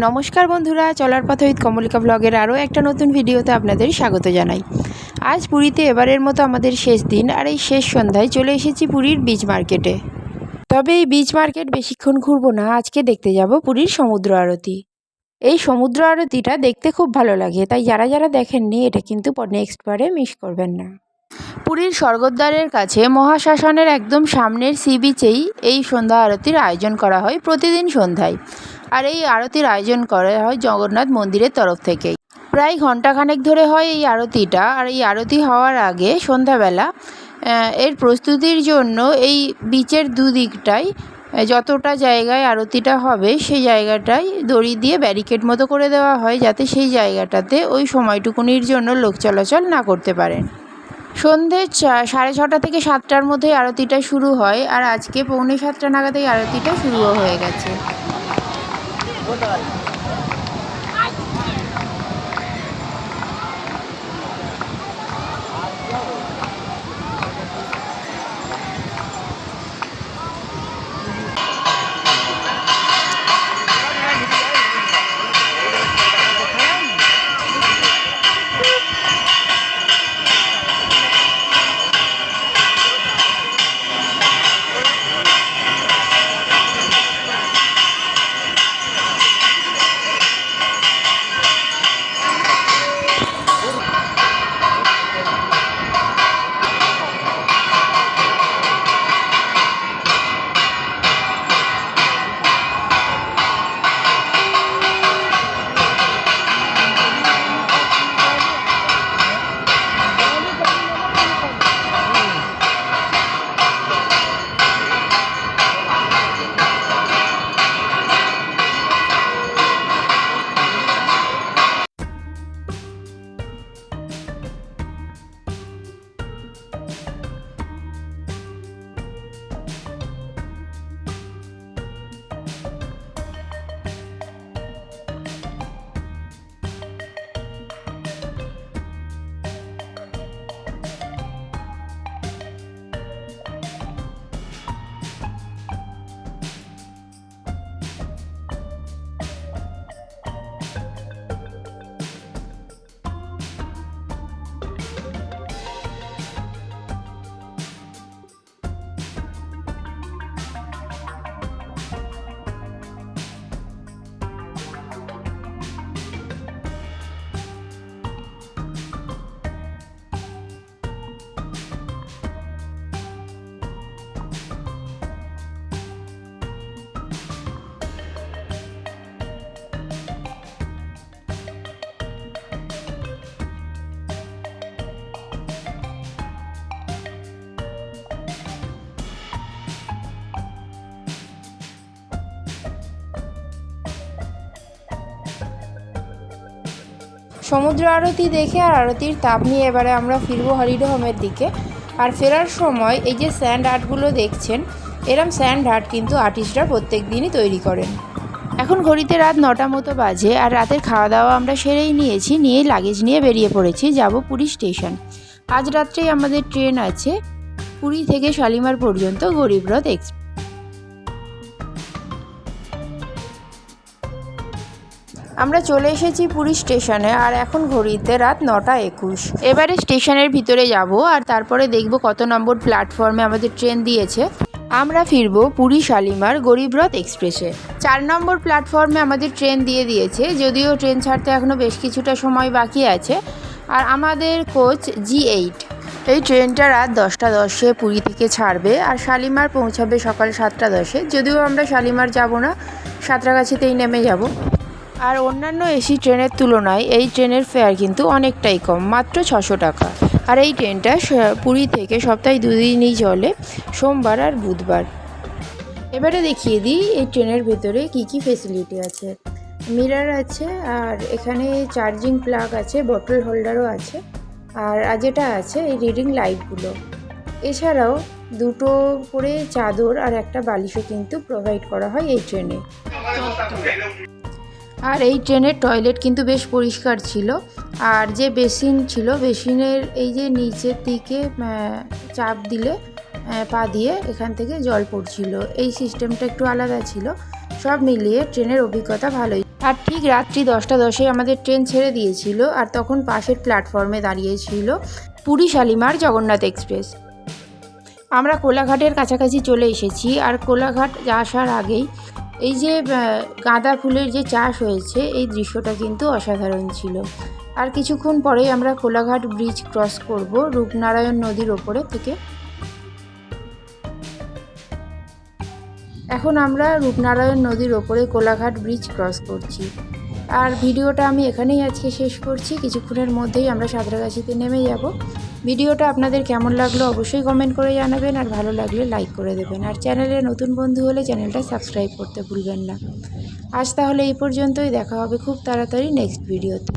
নমস্কার বন্ধুরা, চলার পথে উইথ কমলিকা ব্লগের আরও একটা নতুন ভিডিওতে আপনাদের স্বাগত জানাই। আজ পুরীতে এবারের মতো আমাদের শেষ দিন, আর এই শেষ সন্ধ্যায় চলে এসেছি পুরীর বিচ মার্কেটে। তবে এই বিচ মার্কেট বেশিক্ষণ ঘুরবো না, আজকে দেখতে যাব পুরীর সমুদ্র আরতি। এই সমুদ্র আরতিটা দেখতে খুব ভালো লাগে, তাই যারা যারা দেখেননি এটা কিন্তু নেক্সট বারে মিস করবেন না। পুরীর স্বর্গদ্বারের কাছে মহাশ্মশানের একদম সামনের সি বিচেই এই সন্ধ্যা আরতির আয়োজন করা হয় প্রতিদিন সন্ধ্যায়। আর এই আরতির আয়োজন করা হয় জগন্নাথ মন্দিরের তরফ থেকেই। প্রায় ঘণ্টাখানেক ধরে হয় এই আরতিটা। আর এই আরতি হওয়ার আগে সন্ধ্যাবেলা এর প্রস্তুতির জন্য এই বিচের দুদিকটায় যতটা জায়গায় আরতিটা হবে সেই জায়গাটায় দড়ি দিয়ে ব্যারিকেড মতো করে দেওয়া হয়, যাতে সেই জায়গাটাতে ওই সময়টুকুনির জন্য লোক চলাচল না করতে পারেন। সন্ধে 6:30 থেকে 7টার মধ্যে আরতিটা শুরু হয়, আর আজকে 6:45 নাগাদ এই আরতিটা শুরুও হয়ে গেছে। সমুদ্র আরতি দেখে আর আরতির তাপ নিয়ে এবারে আমরা ফিরবো হলিডে হোমের দিকে। আর ফেরার সময় এই যে স্যান্ড আর্টগুলো দেখছেন, এরম স্যান্ড আর্ট কিন্তু আর্টিস্টরা প্রত্যেক দিনই তৈরি করেন। এখন ঘড়িতে রাত 9টা মতো বাজে, আর রাতের খাওয়া দাওয়া আমরা সেরেই নিয়েছি, নিয়ে লাগেজ নিয়ে বেরিয়ে পড়েছি, যাব পুরী স্টেশন। আজ রাত্রেই আমাদের ট্রেন আছে পুরী থেকে শালিমার পর্যন্ত গরিবরথ এক্সপ্রেস। আমরা চলে এসেছি পুরী স্টেশনে, আর এখন ঘড়িতে রাত 9:21। এবারে স্টেশনের ভিতরে যাব, আর তারপরে দেখব কত নম্বর প্ল্যাটফর্মে আমাদের ট্রেন দিয়েছে। আমরা ফিরবো পুরী শালিমার গরিবরথ এক্সপ্রেসে। 4 নম্বর প্ল্যাটফর্মে আমাদের ট্রেন দিয়েছে, যদিও ট্রেন ছাড়তে এখনও বেশ কিছুটা সময় বাকি আছে। আর আমাদের কোচ G8। এই ট্রেনটা রাত 10:10-এ পুরী থেকে ছাড়বে, আর শালিমার পৌঁছাবে সকাল 7:10-এ। যদিও আমরা শালিমার যাব না, সাঁতরাগাছিতেই নেমে যাব। আর অন্যান্য এসি ট্রেনের তুলনায় এই ট্রেনের ফেয়ার কিন্তু অনেকটাই কম, মাত্র 600 টাকা। আর এই ট্রেনটা পুরী থেকে সপ্তাহে 2 দিনই চলে, সোমবার আর বুধবার। এবারে দেখিয়ে দিই এই ট্রেনের ভেতরে কি কি ফেসিলিটি আছে। মিরর আছে, আর এখানে চার্জিং প্লাগ আছে, বটল হোল্ডারও আছে, আর যেটা আছে এই রিডিং লাইটগুলো। এছাড়াও 2টো করে চাদর আর একটা বালিশও কিন্তু প্রোভাইড করা হয় এই ট্রেনে। আর এই ট্রেনের টয়লেট কিন্তু বেশ পরিষ্কার ছিল। আর যে বেসিন ছিল, বেসিনের এই যে নিচের দিকে চাপ দিলে পা দিয়ে এখান থেকে জল পড়ছিল, এই সিস্টেমটা একটু আলাদা ছিল। সব মিলিয়ে ট্রেনের অভিজ্ঞতা ভালোই। আর ঠিক রাত্রি 10টা 10-এ আমাদের ট্রেন ছেড়ে দিয়েছিল, আর তখন পাশের প্ল্যাটফর্মে দাঁড়িয়েছিল পুরী শালিমার জগন্নাথ এক্সপ্রেস। আমরা কোলাঘাটের কাছাকাছি চলে এসেছি, আর কোলাঘাট আসার আগেই এই যে গাঁদা ফুলের যে চাষ হয়েছে, এই দৃশ্যটা কিন্তু অসাধারণ ছিল। আর কিছুক্ষণ পরেই আমরা কোলাঘাট ব্রিজ ক্রস করব রূপনারায়ণ নদীর ওপরে থেকে। এখন আমরা রূপনারায়ণ নদীর ওপরে কোলাঘাট ব্রিজ ক্রস করছি। আর ভিডিওটা আমি এখানেই আজকে শেষ করছি। কিছুক্ষণের মধ্যেই আমরা সাঁতরাগাছিতে নেমে যাব। ভিডিওটা আপনাদের কেমন লাগলো অবশ্যই কমেন্ট করে জানাবেন, আর ভালো লাগলে লাইক করে দেবেন, আর চ্যানেলে নতুন বন্ধু হলে চ্যানেলটা সাবস্ক্রাইব করতে ভুলবেন না। আজ তাহলে এই পর্যন্তই, দেখা হবে খুব তাড়াতাড়ি নেক্সট ভিডিওতে।